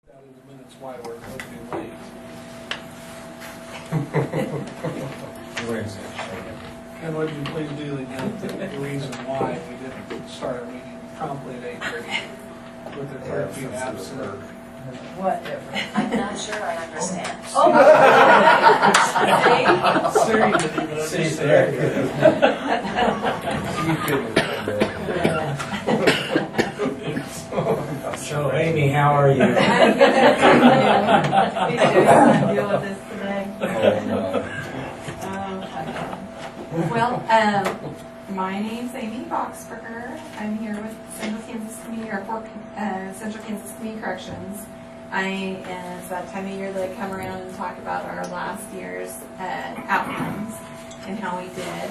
That in the minutes why we're opening late. And would you please do the reason why we didn't start our meeting promptly at 8:30 with the clerk being absent? Whatever. I'm not sure I understand. Oh, Siri didn't even See, understand. So Amy, how are you? I'm good. Me too. I'm deal with this today. Well, my name's Amy Boxberger. I'm here with Central Kansas Community Central Kansas Community Corrections. It's that time of year that I come around and talk about our last year's outcomes and how we did.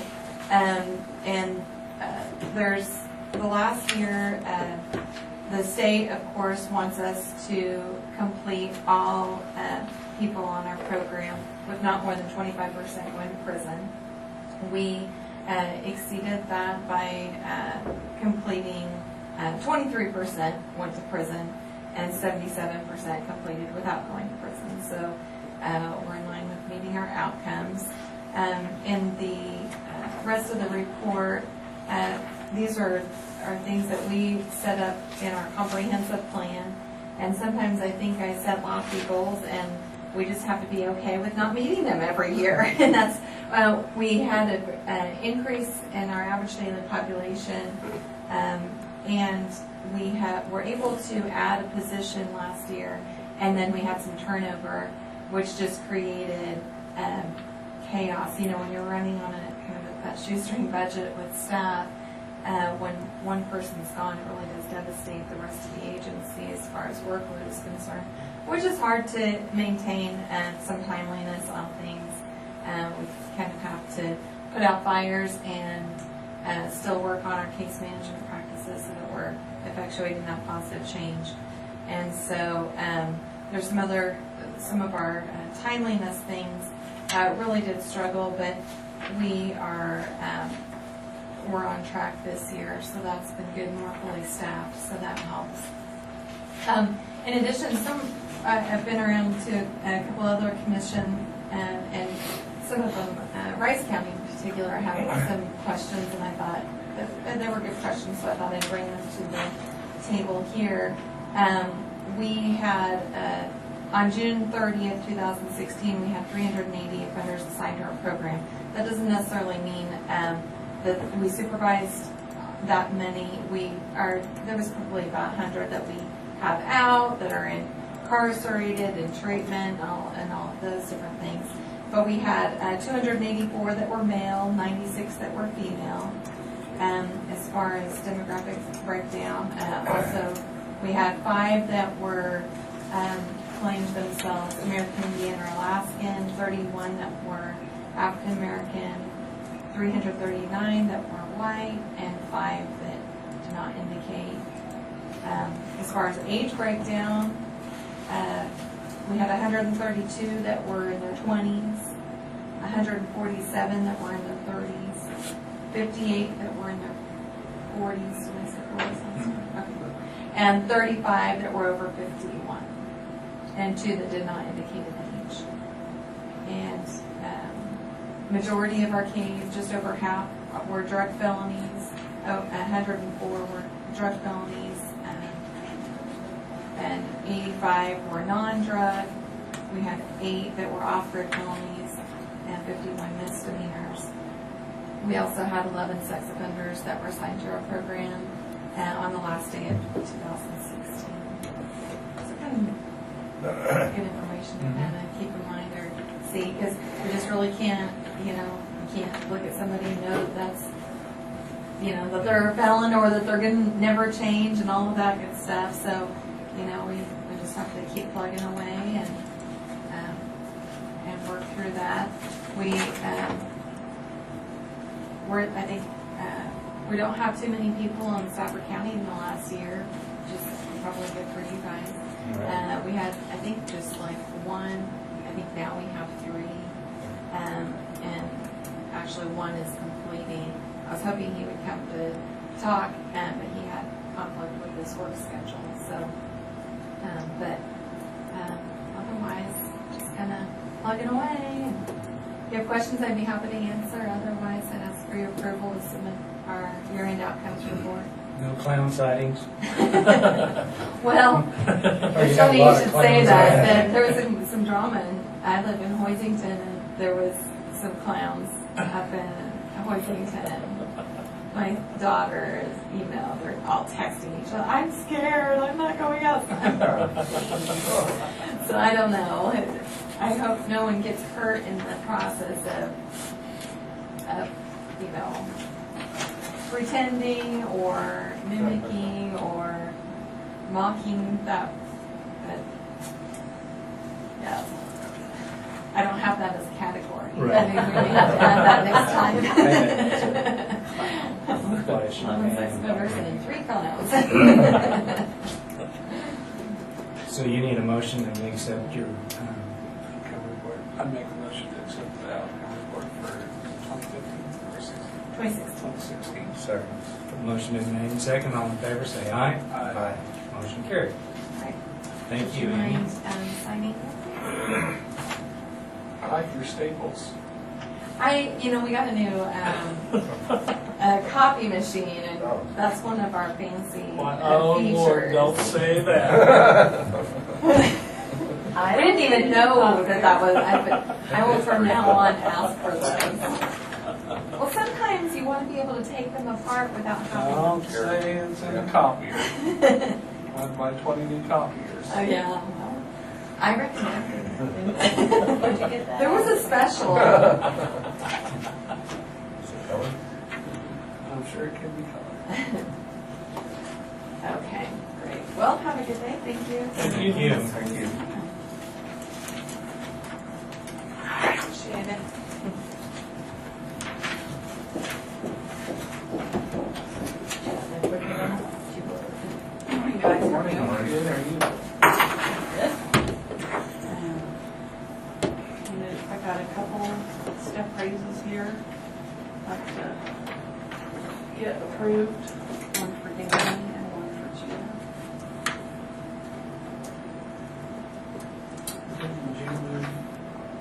There's the last year. The state, of course, wants us to complete all people on our program with not more than 25% going to prison. We exceeded that by completing 23% went to prison and 77% completed without going to prison. So we're in line with meeting our outcomes. In the rest of the report, these are things that we set up in our comprehensive plan. And sometimes I think I set lofty goals and we just have to be okay with not meeting them every year. And that's, we had an increase in our average daily population, and we were able to add a position last year, and then we had some turnover, which just created chaos. You know, when you're running on a kind of a shoestring budget with staff, when one person's gone, it really does devastate the rest of the agency as far as workload is concerned, which is hard to maintain some timeliness on things. We kind of have to put out fires and still work on our case management practices so that we're effectuating that positive change. And so there's some of our timeliness things really did struggle, but we're on track this year, so that's been good, more fully staffed, so that helps. In addition, I've been around to a couple other commissions, and some of them, Rice County in particular, had some questions, and I thought that they were good questions, so I thought I'd bring them to the table here. We had, on June 30th, 2016, we had 380 offenders assigned to our program. That doesn't necessarily mean that we supervised that many. There was probably about 100 that we have out that are incarcerated in treatment and all of those different things. But we had 284 that were male, 96 that were female. As far as demographic breakdown, also we had 5 that were claimed themselves American Indian or Alaskan, 31 that were African American, 339 that were white, and 5 that do not indicate. As far as age breakdown, we had 132 that were in their 20s, 147 that were in their 30s, 58 that were in their 40s, did I say 40s? Okay. And 35 that were over 51, and 2 that did not indicate an age. And majority of our cases, just over half, were drug felonies. 104 were drug felonies, and 85 were non-drug. We had 8 that were off-grid felonies and 51 misdemeanors. We also had 11 sex offenders that were assigned to our program on the last day of 2016. So kind of good information to kind of keep in mind or see, because we just really can't, you can't look at somebody and know that's, that they're a felon or that they're going to never change and all of that good stuff. So, we just have to keep plugging away and work through that. I think we don't have too many people in Stafford County in the last year, which is probably good for you guys. Right. We had, I think, just like 1. I think now we have 3, and actually 1 is completing. I was hoping he would come to talk, but he had conflict with his work schedule. So, but Otherwise, just kind of plugging away. If you have questions, I'd be happy to answer. Otherwise, I'd ask for your approval to submit our year-end outcomes report. No clown sightings? Well, Or it's you have funny a you lot should of say clowns that. around. There was some drama, and I live in Hoisington, and there was some clowns up in Hoisington. My daughter is emailed, they're all texting each other, I'm scared, I'm not going outside. So I don't know. I hope no one gets hurt in the process of you know, pretending or mimicking or mocking that. But, yeah. I don't have that as a category. Right. I mean, we may have to add that next time. Flash. One sex offenders and 3 clowns. So you need a motion that we accept your, Outcome report. I'd make a motion to accept the outcome report for 2015 or 26. 2016. Second. motion been made and second, all in favor, say aye. Aye. Motion carried. Right. Thank Would you, Amy. mind signing? I like your staples. We got a new copy machine, and that's one of our fancy features. say that. We didn't even know that was. I will from now on ask for those. Well, sometimes you want to be able to take them apart without having. Don't say it's in a copier. Went by 20 new copiers. Oh yeah. Well, I recommend it. Where'd you get that? There was a special. Is it covered? I'm sure it can be colored. Okay, great. Well, have a good day. Thank you. Thank you. Thank you. Appreciate it. Morning, guys. Morning. Good, are you? I got a couple step raises here, like to get approved, one for Danny and one for Gina. Did you move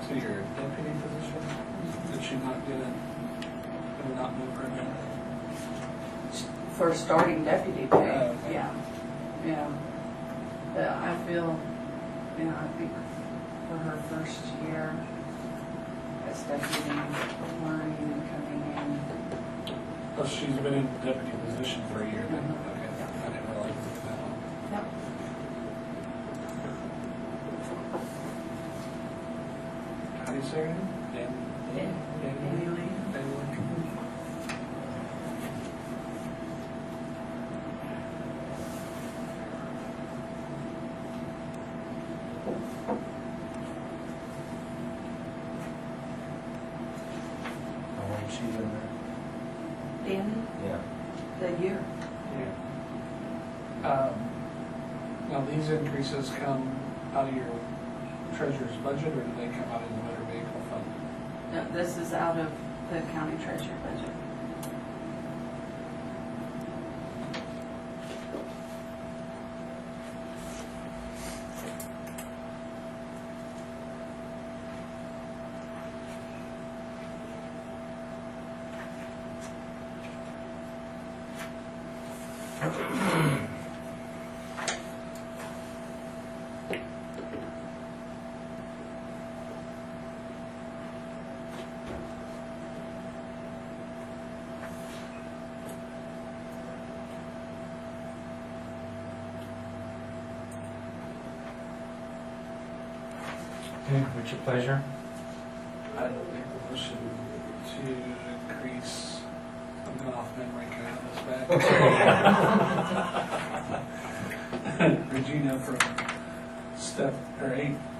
to your deputy position? Did she not get it? Did we not move her in? For starting deputy pay, Okay. yeah. But I feel, I think for her first year as deputy, learning and coming in, Oh, she's been in deputy position for a year then? Mhm. Okay, I didn't realize it was that long. yep. How do you say her name? Dan? Danny Lee. Dan Lee. How long has she been there? Danny, Yeah. the year. Now, these increases come out of your treasurer's budget, or do they come out of the motor vehicle fund? No, this is out of the county treasurer budget. Okay, what's your pleasure? I don't make a motion to increase, I'm going off memory, can I have this back? Regina from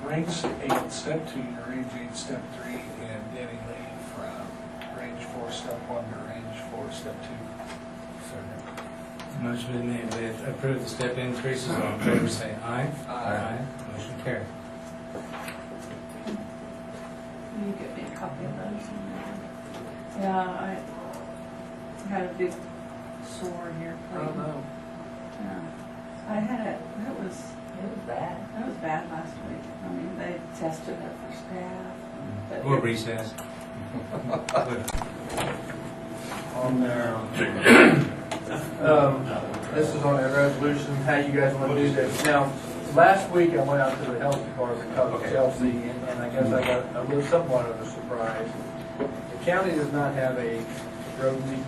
range 8, step 2 to range 8, step 3, and Danny Lee from range 4, step 1 to range 4, step 2. Second. Motion been made, we approve the step increases, all in favor, say aye. Aye. Motion carried. Will you get me a copy of those? Yeah, I had a big sore here. I don't know. Yeah. I had it, that was It was bad. bad last week. tested it for staff. but Or recess. On there. This is on a resolution, how you guys want to do this. Now, last week I went out to the health department, talked to Chelsea, and I guess I got a little somewhat of a surprise. The county does not have a rodent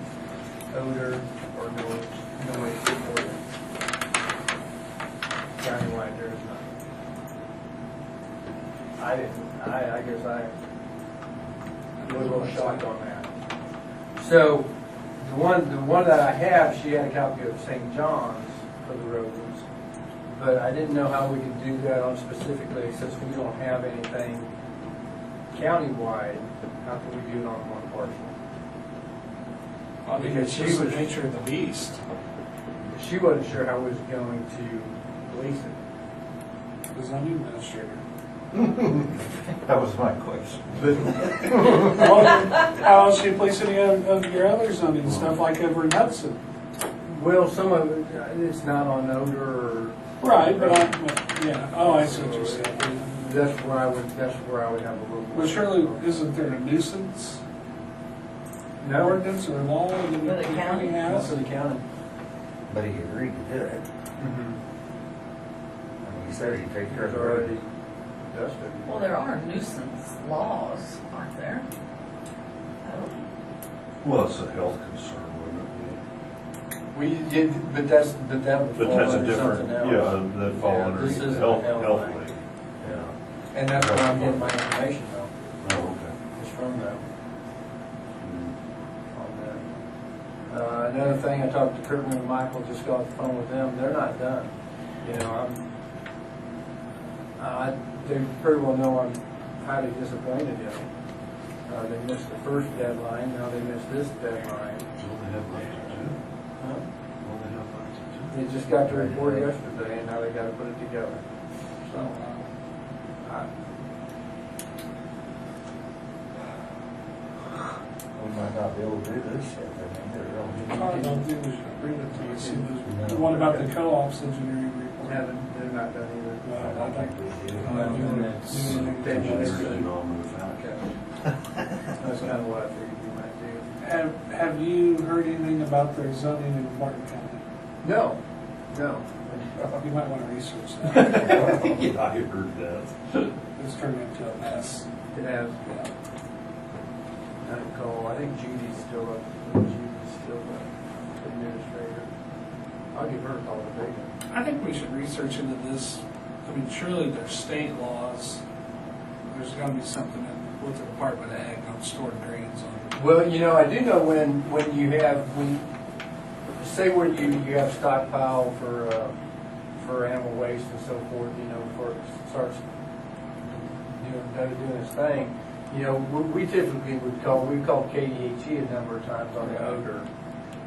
odor or noise ordinance. Countywide, there is none. I guess I was a little shocked on that. So, the one that I have, she had a copy of St. John's for the rodents, but I didn't know how we could do that on specifically, since we don't have anything countywide, how can we do it on one parcel? I think it's Because she just the was- nature of the beast. She wasn't sure how we was going to police it. The zoning administrator. That was my question. Well, how else do you place any of your other zoning stuff like over in Hudson? Well, some of it, it's not on odor or. Right, but yeah, oh, I see what you're saying. That's where I would have a little. Well, surely, isn't there a nuisance No, ordinance or law that For the the county county? not has? for the county. But he agreed to do it. I mean, he said he'd take care of It's the already road. dusted. Well, there are nuisance laws, aren't there? Well, it's a health concern, wouldn't We did, but that would it be? But fall that's a under different, something else. yeah, that fall Yeah, under this isn't health, a health health thing. league. Yeah. And that's where I'm getting my information though, Oh, okay. is from them Mm. on that. Another thing, I talked to Kirkman and Michael, just got off the phone with them, they're not done. You know, they pretty well know I'm highly disappointed in them. They missed the first deadline, now they missed this deadline. Well, they have left to do. Huh? Well, they have left to do. They just got the report yesterday, and now they gotta put it together. So, We might not be able to do this yet. I mean, they're I really. don't think we should bring it to you. See, the one about the co-op's engineering report. they're not done either. Well, I think we do. Really not move out. Okay. That's kind of what I figured you might do. Have you heard anything about their zoning in Martin County? No. You might want to research that. Yeah, I heard that. It's turned into a mess. It has, Yeah. I recall, I think Judy's still the administrator. I'll give her a call today. I think we should research into this. I mean, surely there's state laws. There's got to be something with the Department of Ag on stored grains on. Well, you know, I do know when say where you have stockpile for animal waste and so forth, you know, before it starts doing its thing, you know, we typically would call KDHE a number of times on the odor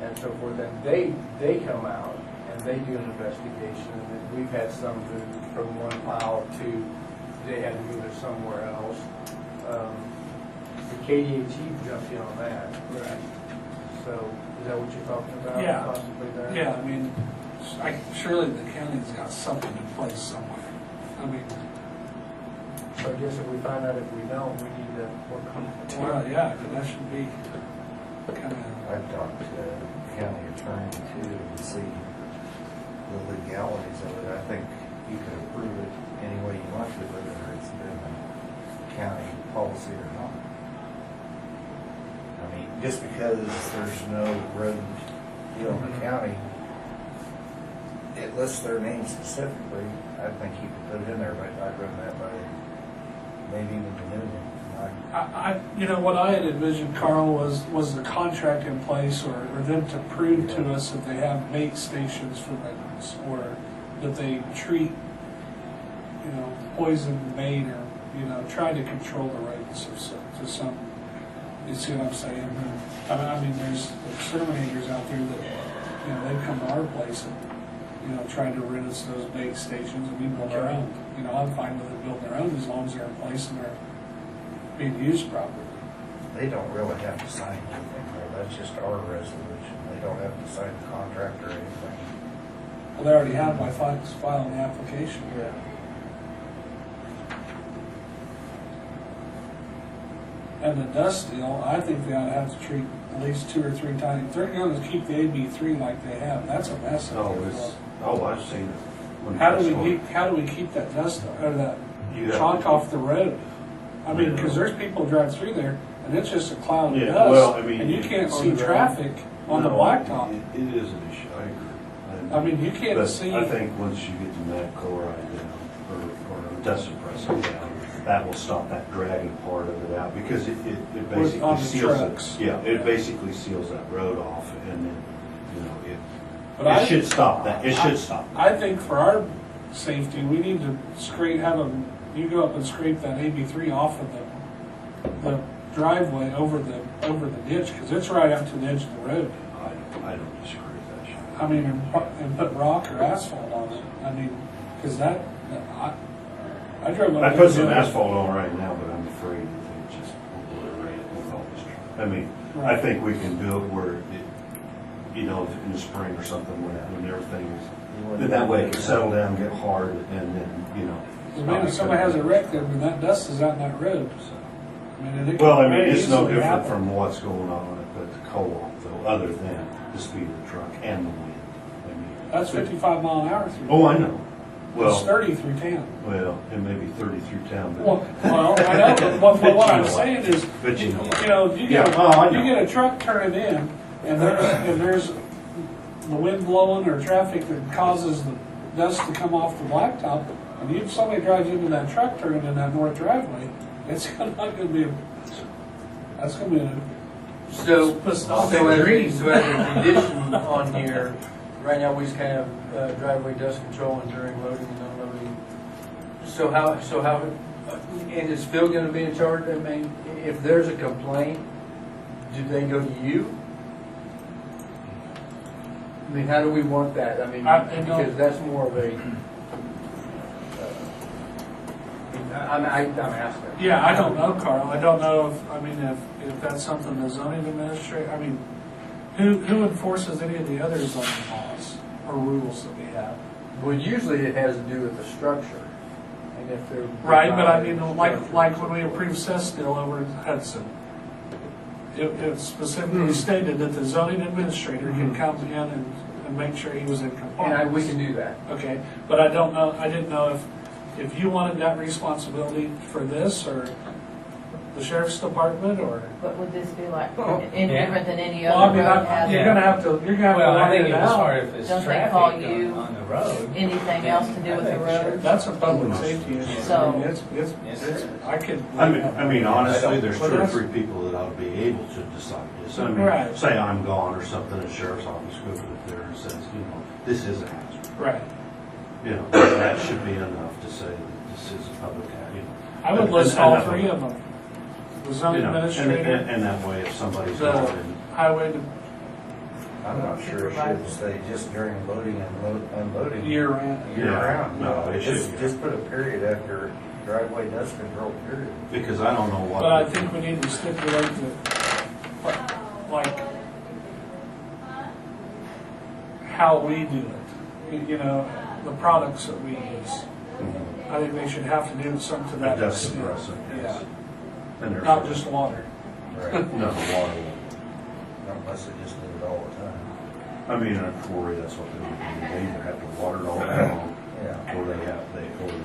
and so forth, and they come out and they do an investigation, and we've had some moved from one pile to, they had to move it somewhere else. The KDHE jumped in on that. Right. So, is that what you're talking about? Yeah. Possibly there? Yeah, I mean, surely the county's got something in place somewhere. I mean, So I guess if we find out if we don't, we need to work on it. well, yeah, that should be kind of. I've talked to the county attorney too to see the legalities of it. I think you could approve it any way you want to, whether it's been a county policy or not. I mean, just because there's no road deal in the county, it lists their name specifically, I think you could put it in there, but I'd run that by maybe even the union. You know, what I had envisioned, Carl, was the contract in place or them to prove to us that they have bait stations for rodents or that they treat, you know, poison bait or, you know, try to control the rodents to some, you see what I'm saying? I mean, there's exterminators out there that, you know, they've come to our place and, you know, tried to rid us of those bait stations and we built our own. You know, I'm fine with it building their own as long as they're in place and they're being used properly. They don't really have to sign anything, though. That's just our resolution. They don't have to sign the contract or anything. Well, they already have my filing the application. Yeah. and the dust deal, I think they ought to have to treat at least 2 or 3 times. If they're gonna keep the AB3 like they have, that's a mess. out Oh, there. it's, oh, I've seen it. When How it's do on. we keep that dust, or that You have- chalk off the road? I mean, Yeah. because there's people drive through there, and it's just a cloud of Yeah, dust, well, I mean, and you you- can't on see the ground. traffic on the No, blacktop. It is an issue, I agree. I mean, you can't But see. I think once you get the mag chloride down, or dust suppressor down, that will stop that dragging part of it out, because it on basically the seals trucks. it. Yeah, it basically seals that road off, and then, you know, But I- it should stop that, it should stop. I think for our safety, we need to have them, you go up and scrape that AB3 off of the driveway over the ditch, because it's right up to the edge of the road. I don't disagree with that, Sean. I mean, and put rock or asphalt on it. I mean, because I drove up. I put some there. asphalt on right now, but I'm afraid that it just will obliterate it with all this traffic. I mean, I Right. think we can do it where it, you know, in the spring or something, when everything is, then that way it can settle down, get hard, and then, you know. Because man, if somebody has a wreck there, when that dust is out in that road, I mean, it Well, I can mean, very it's no easily different happen. from what's going on at the co-op, though, other than the speed of the truck and the wind. I mean, That's 55 mile an hour through. Oh, I know. It's Well, 30 through town. well, it may be 30 through town, but. Well, I know, but what I'm saying is, But you know. you Yeah, get, oh, I you know. get a truck turning in, and there's the wind blowing or traffic that causes the dust to come off the blacktop, and somebody drives into that truck turning in that north driveway, it's not gonna be that's gonna be So, It's not so that as, green. so as a condition on here, right now we just kind of driveway dust control and during loading and unloading. So how, and is Phil gonna be in charge? I mean, if there's a complaint, do they go to you? I mean, how do we want that? I mean, I don't- because that's more of a, I'm asking. Yeah, I don't know, Carl. I don't know if that's something the zoning administrator, I mean, who enforces any of the other zoning laws or rules that we have? Well, usually it has to do with the structure, and if they're. Right, but I mean, like when we approved Cestill over in Hudson, it specifically stated that the zoning administrator can come in and make sure he was in And compliance. we can do that. Okay, but I didn't know if you wanted that responsibility for this, or the sheriff's department, or. What would this be like, any Yeah. different than any Well, I other mean, road has? you're gonna have to Well, I line think it as far out. as it's Don't they call traffic you on the road. Anything else to do with the road? That's a public safety issue. So- I mean, it's, I could. I mean, honestly, there's 2 Well, or that's- 3 people that ought to be able to decide this. I mean, Right. say I'm gone or something, the sheriff's office goes up there and says, you know, this is a hazard. Right. You know, that should be enough to say that this is a public hazard, you know. I would list all 3 of them. The zoning You know, administrator, and that way, if somebody's the gone and highway I'm not sure it should say just during loading and unloading. year round. Year Yeah, round. no, it Just, should. just put a period after driveway dust control period. because I don't know what. But I think we need to stipulate that, like, how we do it. You know, the products that we use. Mhm. I think they should have to do something to A that dust extent. suppressor, yes. And there's- Not just water. Right. No, water. Unless they just do it all the time. I mean, in a quarry, that's what they do. They either have to water it all down, Yeah. or they have to put it. in.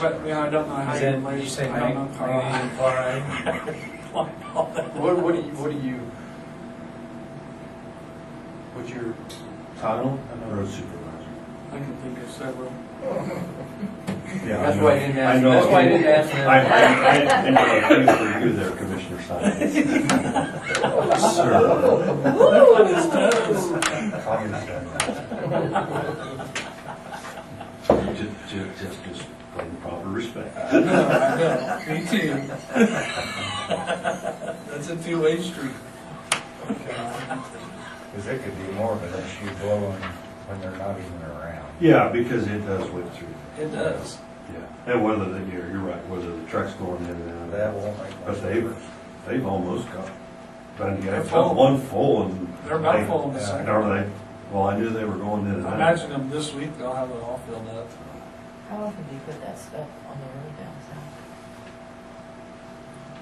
But, you know, I don't know how Is you that, did you relate, say I don't know, Carl. magnesium chloride? What's your, Title, road supervisor. I can think of several. Yeah, that's I why I know. didn't I ask, know. that's why I didn't ask them. I know for you there, Commissioner Simon. Sir. That one is toes. Just plain proper respect. I know, me too. That's a 2-way street. Because it could be more of an issue blowing when they're not even around. Yeah, because it does whip through. It does. Yeah, and whether you're right, whether the truck's going in and out. That won't make But much they've difference. almost got, trying to They're get full. one full and. They're about full in the second. Are they? Well, I knew they were going in and I out. imagine them this week, they'll have it all filled up. How often do you put that stuff on the road down south?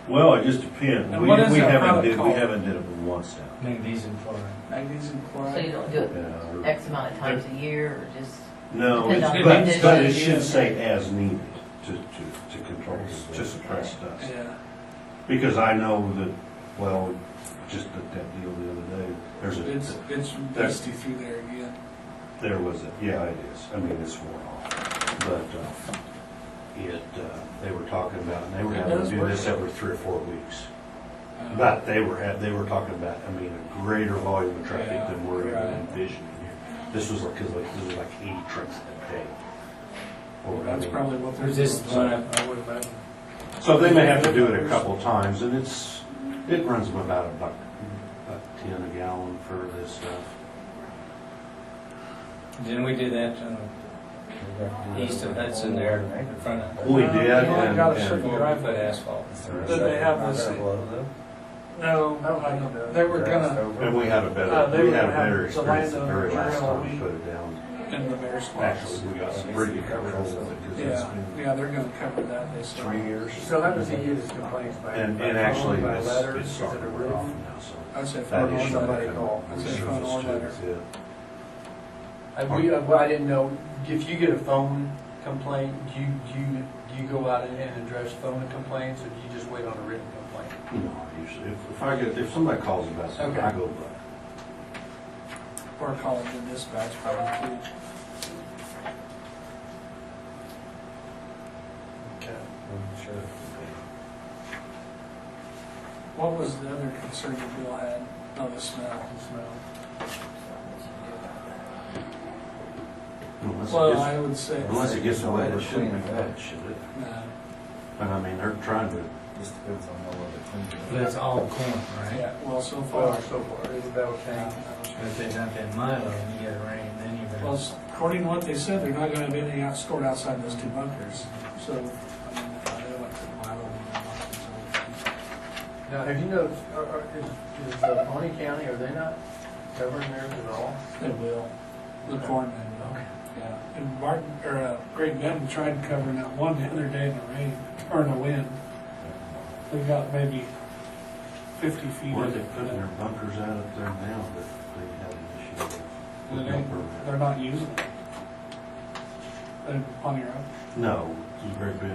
Well, it just depends. And We what is we that haven't product did, we called? haven't did it once now. Magnesium chloride. Magnesium So you chloride. don't do it Yeah, or- X amount of times a year, or just, No, Depends it's, on the but it condition. should say as needed to control, to suppress dust. Yeah. Because I know that, well, just that deal the other day, It's dusty through there again. there was a, yeah, it is. I mean, it's worn off. But, they were talking about, and they were It having does to do work. this every 3 or 4 weeks. But they were talking about, I mean, a greater volume of traffic Yeah, than we're even right. envisioning here. This was like, 'cause this was like 80 trips a day. Or, I That's mean, probably what they're There's this doing. one, I would imagine. So they may have to do it a couple of times, and it runs them about $1.10 a gallon for this stuff. Didn't we do that east of Hudson there in front of? We did, You only and, got a and certain Before we put asphalt. Did they have this? No, they were gonna, and we had a They we were had a gonna have better the experience the landowner very last drill, time we we- put it down. in the bare spots. Actually, we got some pretty good control of it, 'cause it's Yeah, been yeah, they're gonna cover that, they said. 3 years. So how does he get his complaints by? And by actually, phone, by it's letters? Is starting it a to wear off written? now, so. I'd say That phone or issue, somebody that call. I'd say surface phone or too, letter. is it. Well, I didn't know, if you get a phone complaint, do you go out and address phone complaints, or do you just wait on a written complaint? No, usually, if somebody calls about something, Okay. I go by. Or call it the dispatch probably too. What was the other concern that Bill had? Oh, the smell. Well, I would say, Unless it gets wet, it shouldn't be bad, should it? no. And I mean, they're trying to, Just depends on how well they clean it. That's all corn, right? Yeah, well, so Well, far. so far, isn't that okay? But if they dump in Milo and you get rain, then you're Well, gonna. according to what they said, they're not gonna have anything stored outside those 2 bunkers. So, I mean, they like to Milo in their bunkers, so. Now, have you noticed, is Pawnee County, are they not covering theirs at all? They will. The corn men will. Yeah. And Martin, or Great Bend tried covering that one the other day in the rain, or in the wind. They got maybe 50 feet where of they it. putting their bunkers out up there now that they have an issue with. They with no ain't- permit. They're not using it. They're on your own. No, this is very big,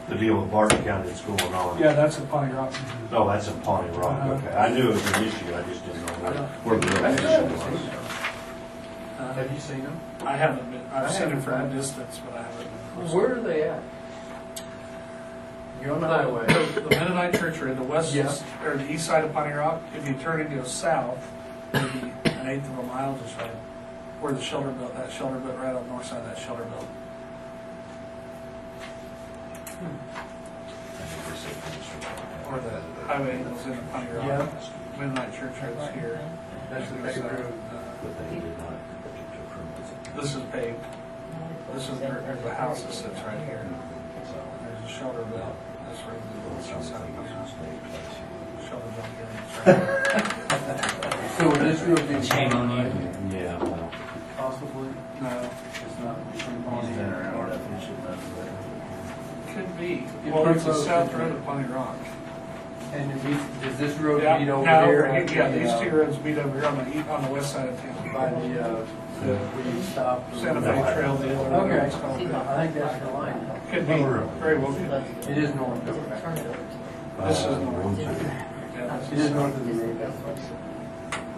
the deal with Barton County that's going on. Yeah, that's a Pawnee Rock. Oh, that's in Pawnee Rock, Uh-huh. okay. I knew it was an issue, I just didn't know where the real issue was. Have you seen them? I haven't been, I I've seen it haven't from a been. distance, but I haven't been. close. Where are they at? You're on the highway. The Mennonite Church are in the west, Yeah. or the east side of Pawnee Rock. If you turn and go south, maybe an eighth of a mile just right, where the shelter built, that shelter built right on the north side of that shelter built. Or the highway goes into Pawnee Rock. Yeah. Mennonite Church is here. That's the Goes paved south. road. But they did not get to approve This is paved. This is, there's a house that sits right here. There's a shelter built. That's right, the south side of Pawnee Rock. Shelter built here. It's right here. So would this road be? Shame on you. it. Yeah, well, Possibly, No, it's not between Pawnee and our definition of could be. Get Well, pretty it's a close south to- road of Pawnee Rock. And does this road Yeah, lead over no, there? yeah, these 2 roads meet over here on the west side of town. By the, where you stop. Santa Fe Trail, the other one. Okay, it's called. I think that's the line. Could be, very well could be. It is north. turn it over. This is one north. second. Yeah, It is north of the road.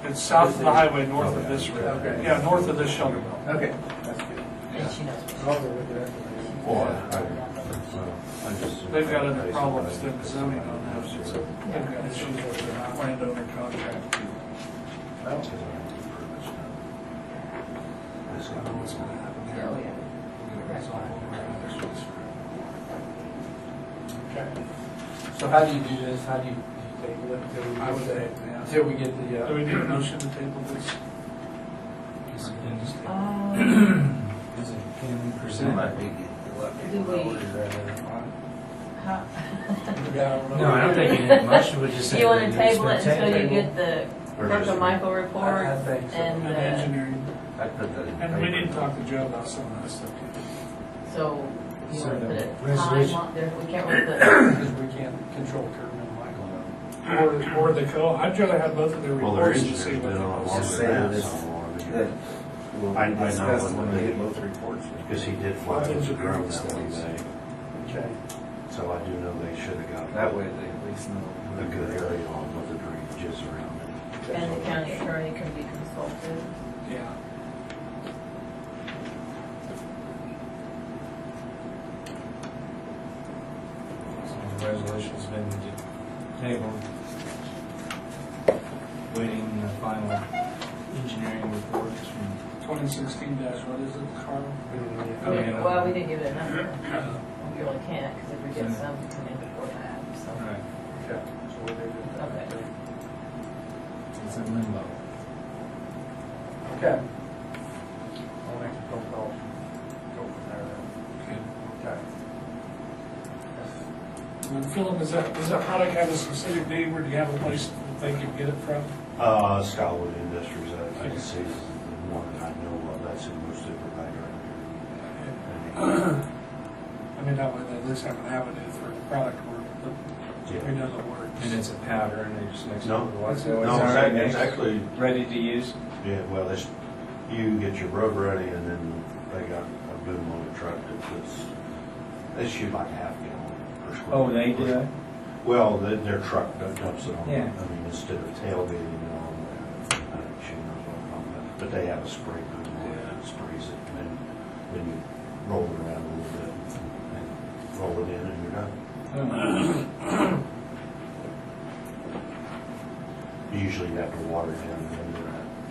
It's south of the highway, north of this road. Okay. Yeah, north of this shelter belt. Okay, that's good. And she knows. Well, I just. They've got other problems than zoning on that, so they've got issues with their landowner contract. I don't know what's gonna happen there. Oh, yeah. We'll get it resolved over there. Okay. So how do you do this? How do you table it until we I would get say, the, yeah. until we get the, Do we need a motion to table this? Is it 10%? Do we, how, No, I don't think you need a motion, we just. you say wanna that it's table it been until you tabled. get the Or just- Michael report I think so. and, And engineering. I put that in And we need to paper. talk to Joe about some of that stuff too. so You So wanna the put a time resolution- on there, we can't really put, Because we can't control Kirkman and Michael. Or the I'd rather have both of their Well, their reports and engineer's see what been on they longer Just than say that this- somewhere, That we'll I know discuss when when we they- get both reports. because he did fly Both with the drone engineering that one studies. day. Okay. So I do know they should have got That way they at least know. a good area on what the drainage is around it. and the county attorney can be consulted. Yeah. So the resolution's been tabled. Waiting the final engineering reports from. 2016 what is it, Carl? Oh, yeah. Well, we didn't give it a number. Uh, We really can't, because if we get some, we come in before that, so. Right. Okay. So we'll leave it at that. Okay. It's in limbo. Okay. I'll make a phone call. Go from there then. Okay. And then Philip, does that product have a specific name, or do you have a place that they can get it from? Scottwood Industries, I can see is the one that I know of, that's in most of the right around here. I mean, that way they at least have an avenue for the product work, but we know the work. And it's a powder and they just mix it No. with water. It's- So No, already it's mixed, actually, ready to use. yeah, well, you get your road ready and then they got a boom on the truck that puts, they shoot like half gallon per square. Oh, they do that? Well, their truck dumps it on, Yeah. I mean, instead of tailgating it on, I don't know, she knows what I'm talking about, but they have a spray boom on it that sprays it, and then you roll it around a little bit, and roll it in, and you're done. Oh. You usually have to water it down, and then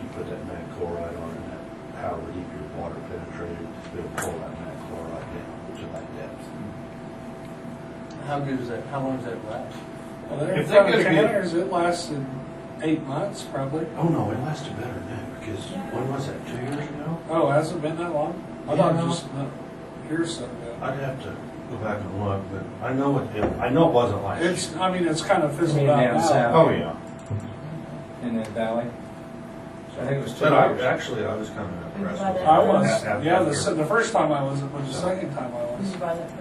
you put that mag chloride on it, and that, however deep your water penetrated, it'll pull that mag chloride down to that depth. How good is that? How long does that last? Well, there, If if they they get a good- Tanners, it lasted 8 months, probably. Oh, no, it lasted better than that, because, when was that, 2 years ago? Oh, has it been that long? I thought Yeah. just a year or so ago. I'd have to go back and look, but I know it wasn't last year. It's, I mean, it's kind of fizzled You mean out down now. south? Oh, yeah. In that valley. So I think it was 2 But I, years. actually, I was kind of impressed with it. I was, After yeah, year. the first time I was, but the second time I Who did was. you buy that from?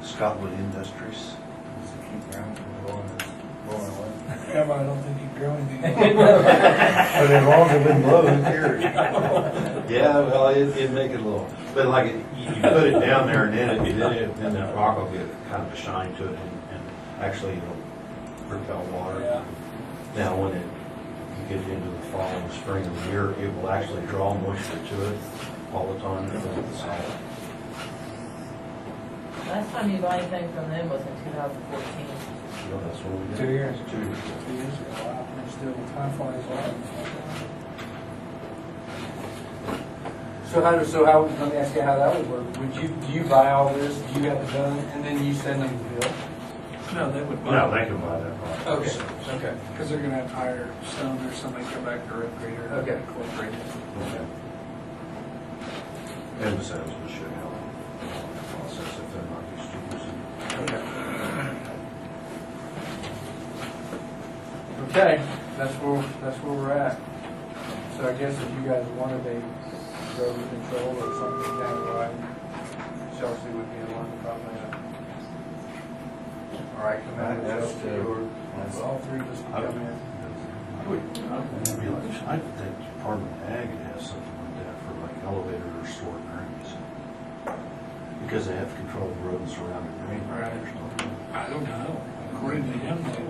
Scottwood Industries. Does it keep ground from blowing away? Yeah, but I don't think you grow anything. But as long as it been blowing, here. Yeah, well, it'd make it a little, but like, you put it down there and then that rock will get kind of a shine to it and actually it'll repel water. Yeah. Now, when you get into the fall and spring of the year, it will actually draw moisture to it all the time. Last time you bought anything from them was in 2014. You know, that's what we did. 2 years. 2 years. 2 years ago, wow, and still time flies by. So how, let me ask you how that would work. Do you buy all this, do you have it done, and then you send them the bill? No, they would. No, they can buy that product. Okay, okay. Because they're gonna have to hire Stone or somebody come back to rip grader. Okay. Incorporate it. Okay. And the salesman should help the process if they're not used to using it. Okay. Okay, that's where we're at. So I guess if you guys wanted a road control or something countywide, Chelsea would be the one probably. All right, come in, That's Chelsea, or all three of us can come in. I think Department of Ag has something like that for like elevator or stored drains. Because they have control of the road and surrounding drain. Right. I don't know. According to him, that'd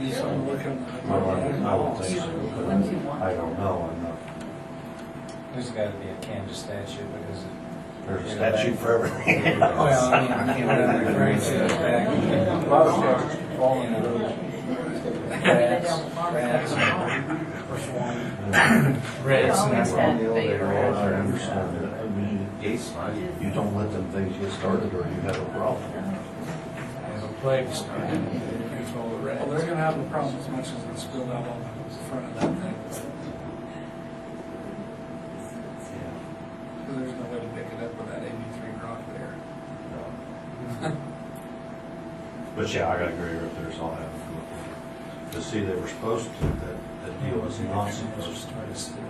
be something to look at. I would think so, but Wouldn't you want- I don't know, I'm not, There's got to be a Kansas statute because there's a statute for everything. well, I mean, I can't remember referring to it back. A lot of statutes fall in the road. They don't farm it. Rats. They Reds always and had the big elevator roads. I understand that, I mean, you don't let them things get started or you have a problem. there's a plague started. Control the Well, they're reds. gonna have a problem as much as it's spilled out on the front of that thing. Because there's no way to pick it up with that 83 rock there. But yeah, I gotta agree with there's all that. To see, they were supposed to, that deal was not supposed to. Try to steal.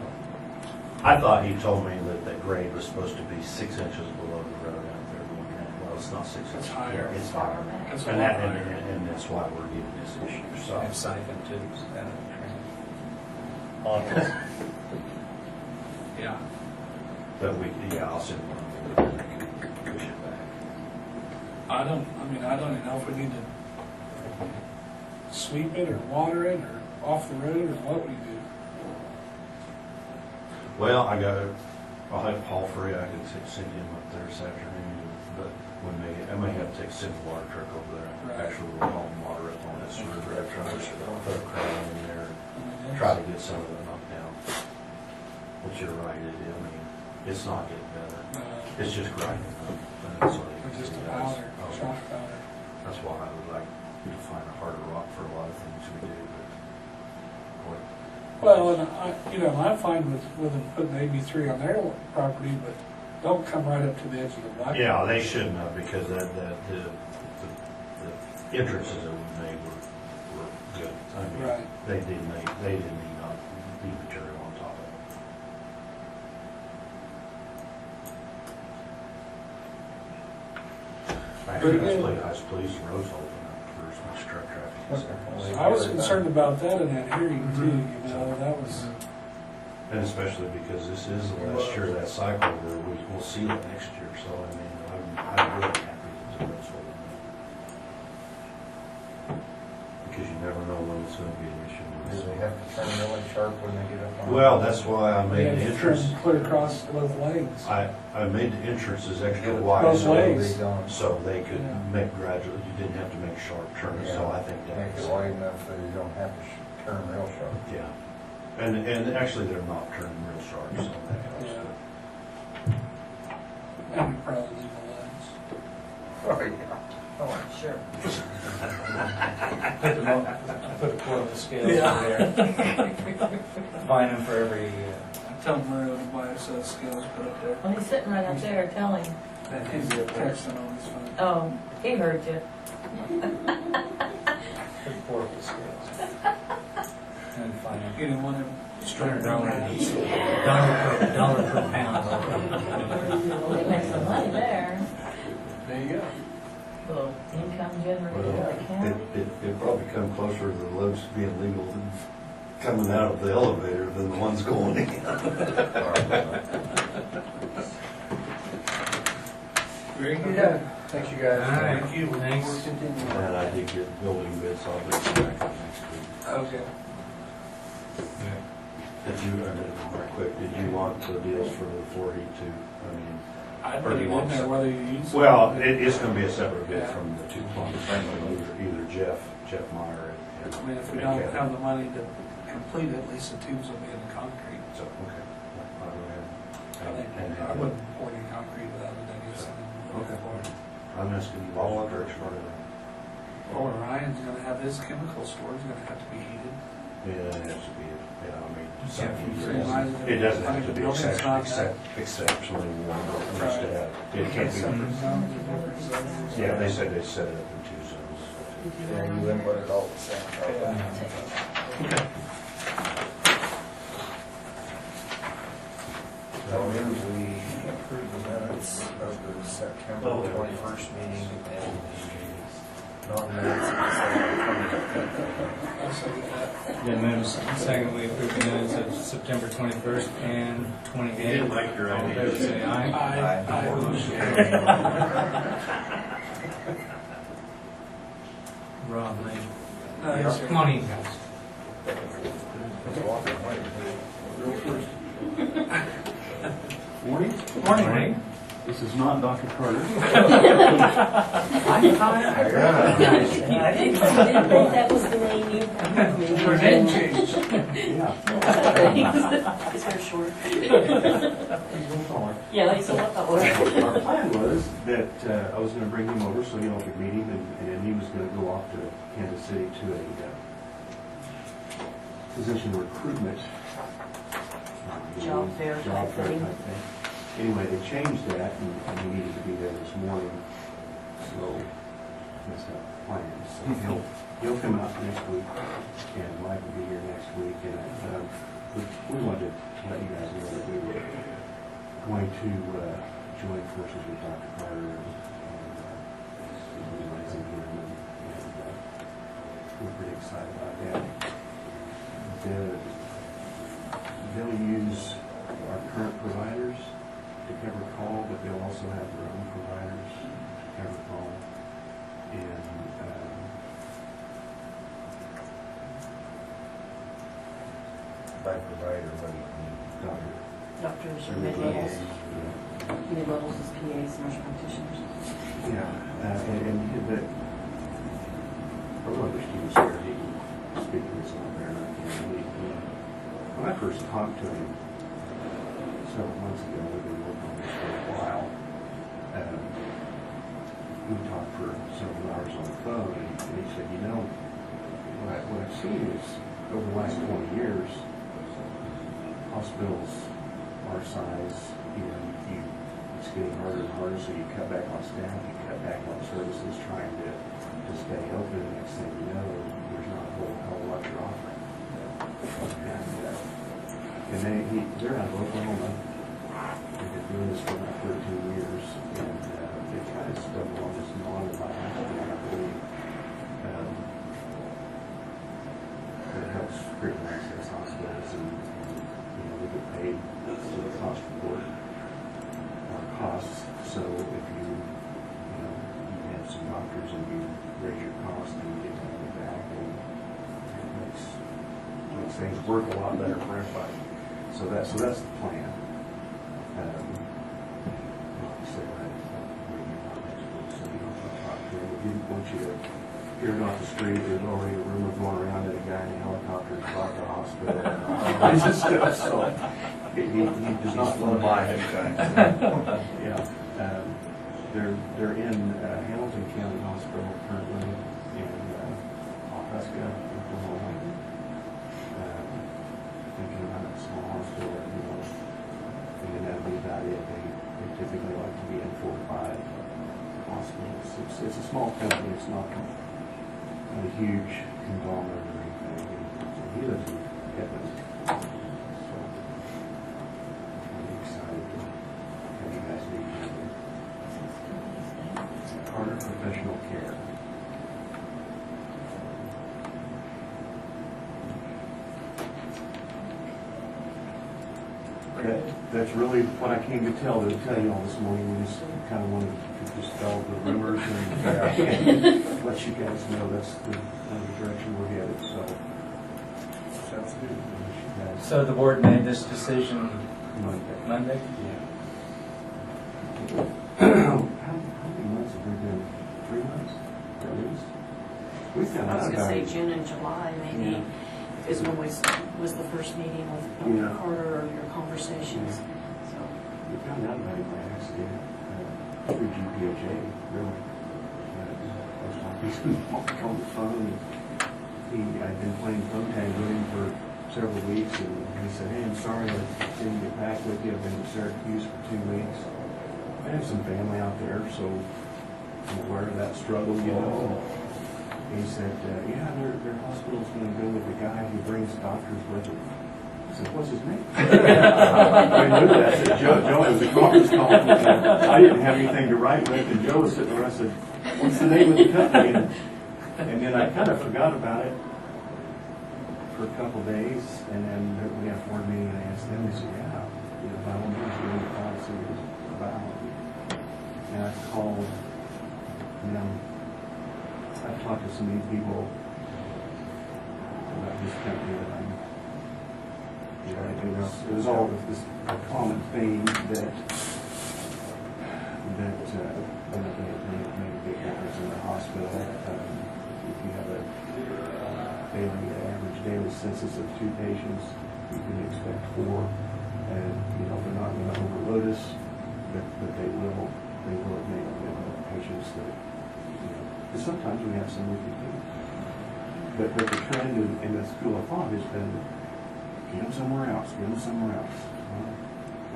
I thought he told me that they grade was supposed to be 6 inches below the road out there. Well, it's not 6 inches. It's higher. It's higher. It's a And lot that, higher. and that's why we're getting this issue, so. Have siphon tubes down Yeah. But we, yeah, I'll send one, we can push it back. I don't even know if we need to sweep it or water it or off the road or what we do. Well, I'll have Paul Free, I can send him up there this afternoon, but I may have to take a simple water truck over there. Right. Actually, we'll haul water up on this river, after I put a crown in there, I mean, try to get some of it knocked down. But you're right, it's not getting better. It's just grinding up. And that's what it Or just a does. powder, Oh, chalk powder. That's why I would like to find a harder rock for a lot of things we do, but. Well, and I'm fine with them putting AB3 on their property, but don't come right up to the edge of the black. Yeah, they shouldn't have, because the entrances that we made were good. I mean, Right. they didn't need not be material on top of it. Actually, I was pleased the roads opened up for as much truck traffic as there was. I was concerned about that in that hearing too, that was, And especially because this is the last year of that cycle where we'll see it next year, so I mean, I'm really happy that the roads opened up. Because you never know when it's gonna be an issue. Do they have to turn really sharp when they get up on? Well, that's why I they made had the to turn entrance, clear across both lanes. I made the entrances extra wide Both so ways. so they could Yeah. make gradual, you didn't have to make sharp turns, so I think Make that's. it wide enough so you don't have to turn real sharp. Yeah, and actually they're not turning real sharp, so that helps. Yeah. And probably leave the lanes. Oh, yeah. Oh, sure. Put a portable scale over there. Find them for every, Tell Mario to buy a set of scales, put up there. Well, he's sitting right up there, tell him. He's texting on his phone. Oh, he heard you. put portable scales. And find them. You didn't want him straight $100 around. dollar per pound. They make some money there. There you go. Little income generator for the county. It probably come closer to the loads being legal than coming out of the elevator than the ones going in. Very good. Yeah, thank you guys. All right. Thank you. Thanks. We're continuing. And I did get building bids, so I'll bring them back up next week. Okay. Did you, real quick, did you want the deals for the 482? I mean, I Or put do it you in want there some? whether you use it. well, it's gonna be a separate bid Yeah. from the two plumbers, either Jeff Meyer and. I mean, if we don't have the money to complete it, at least the tubes will be in the concrete. So, okay. I'll go ahead. I think I wouldn't pour any concrete without it, I guess. Okay. I'm asking you all under extraordinary. Or Ryan's gonna have his chemical storage gonna have to be heated. Yeah, it has to be, I mean, So something, might as well- it doesn't I have mean, to be the building's not exceptionally warm, but just to have, it can't be. Separate zones or different zones. Yeah, they said they set it up in 2 zones. Yeah, you wouldn't put it all the same. Okay. So move we approve the minutes of the September 21st meeting and the non-minutes of December 20th. I'll second that. Then moves, second, we approve the minutes of September 21st and 28th. You didn't like your All in idea. favor, say aye. Aye. Rob, made. Nice. Come on in, guys. Morning. Morning. This is not Dr. Carter. I didn't think that was the name you. Your name changed. Yeah. Is her short? Our Yeah, he's a lot taller. plan was that I was going to bring him over so you all could meet him, and he was going to go off to Kansas City to a physician recruitment. Job fair type Job fair thing. type thing. Anyway, they changed that, and he needed to be there this morning, so that's the plan. So he'll come out next week, and Mike will be here next week, and we wanted to let you guys know that we were going to join forces with Dr. Carter and utilizing him, and we're pretty excited about that. They'll use our current providers to cover call, but they'll also have their own providers to cover call. And By provider, what do you mean? Dr. Doctors or mid-levels. Mid-levels is PAs, nurse practitioners. Yeah, and the, our brother Steve's here, he can speak to this a little better. When I first talked to him several months ago, we've been working on this for a while. We talked for several hours on the phone, and he said, you know, what I've seen is over the last 20 years, hospitals our size, it's getting harder and harder, so you cut back on staff, you cut back on services, trying to stay open. Next thing you know, there's not a whole hell of a lot you're offering. And they're out of Oklahoma. They've been doing this for about 13 years, and they kind of stumbled on this model by accident, I believe. That helps critical access hospitals, and we get paid to the cost report our costs. So if you have some doctors and you raise your cost and you get that money back, and it makes things work a lot better for everybody. So that's the plan. Like I said, we didn't want you to hear it off the street. There's already a rumor going around that a guy in a helicopter is brought to the hospital. So he does not He's flown by him, yeah. They're in Hamilton County Hospital currently, and Pawhuska, Oklahoma. Thinking about a small hospital, and then that'd be about it. They typically like to be in 4 or 5 hospitals. It's a small company. It's not a huge conglomerate or anything. And he lives in Edmonds. So I'm excited to have you guys meet him. Carter Professional Care. That's really what I came to tell you all this morning. We just kind of wanted to dispel the rumors and let you guys know that's the kind of direction we're headed. So sounds good. So the board made this decision Monday? Yeah. How many months have we been? 3 months, at least. We found I was out gonna about say it. June and July, maybe, Yeah. is when was the first meeting with Yeah. Dr. Carter or your conversations. So, We found out about it by accident through GPHA, really. I was talking to him on the phone. I'd been playing phone tag with him for several weeks, and he said, "Hey, I'm sorry I didn't get back with you. I've been in Syracuse for 2 weeks. I have some family out there, so I'm aware of that struggle, He said, yeah, their hospital's going to go with the guy who brings doctors with him. I said, what's his name? I knew that. I said, Joe, it was a conference call. I didn't have anything to write with, and Joe was sitting there. I said, what's the name of the company? And then I kind of forgot about it for a couple of days, and then we had a board meeting, and I asked them, they said, yeah, by all means, you need to call and see what it's about. And I called, I've talked to so many people about this company that it was all with this common theme that they make a big difference in the hospital. If you have a average daily census of 2 patients, you can expect 4, and they're not going to overload us, but they will make patients that. Because sometimes we have some wicked people. But the trend in the school of thought has been, get them somewhere else, get them somewhere else. Well,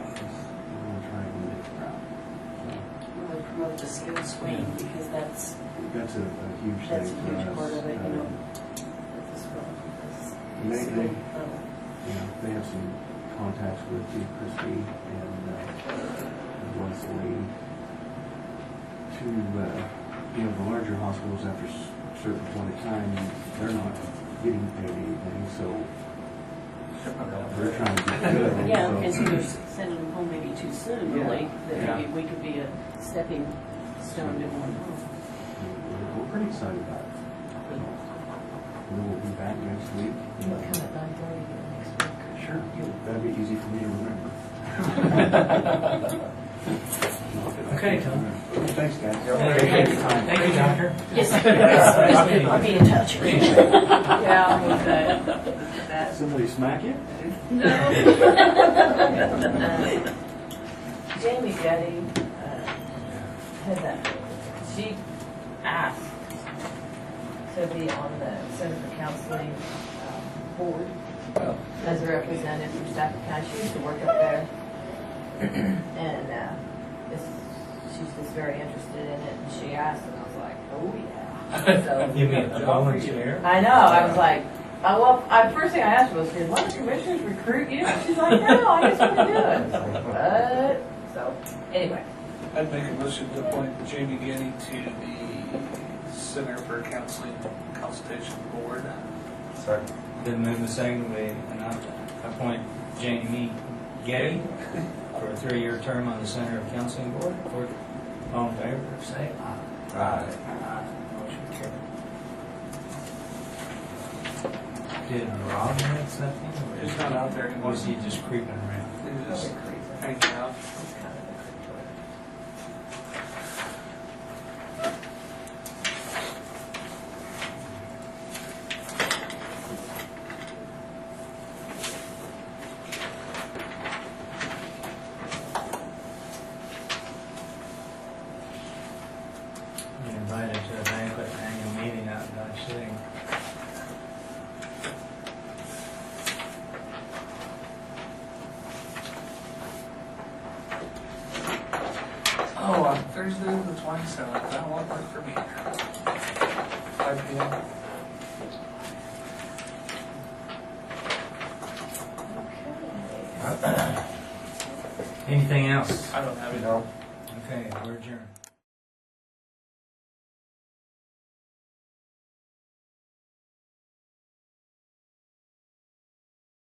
we're going to try and get it around. really promote the skill swing because that's That's a huge thing a for huge us. part of it, with this They skill level. have some contacts with Chief Christie and Leslie to, the larger hospitals after a certain point of time, they're not getting paid anything, so they're trying to be good. Yeah, so- because you're sending them home maybe too soon, really, that Yeah. maybe we could be a stepping stone to going home. We're pretty excited about it. We will be back next week. You'll come at 9:30 next week. Sure. That'd be easy for me to remember. Okay, Tom. Thanks, guys. Thank you, Doctor. Yes, yes, I'll be in touch. Yeah, okay. That, Somebody smack you? Jamie Getty had that, she asked to be on the Center for Counseling board as a representative from Stafford County. She used to work up there. And she's just very interested in it, and she asked, and I was like, oh yeah. So, Give me a volunteer. I know, I was like, first thing I asked her was, did one of the commissioners recruit you? And she's like, no, I just want to do it. I was like, what? So, anyway. I'd make a motion to appoint Jamie Getty to the Center for Counseling Consultation Board. Second. Then move the second, we appoint Jamie Getty for a 3-year term on the Center of Counseling Board. All in favor, say aye. Aye. Motion carried. Did Rob have something? Or He's not out there anymore. was he just creeping around? He's just hanging out. Been invited to a banquet and annual meeting out in Dodge City. Oh, on Thursday the 27th, that won't work for me. 5 p.m. Anything else? I don't have it. No. Okay, we're adjourned.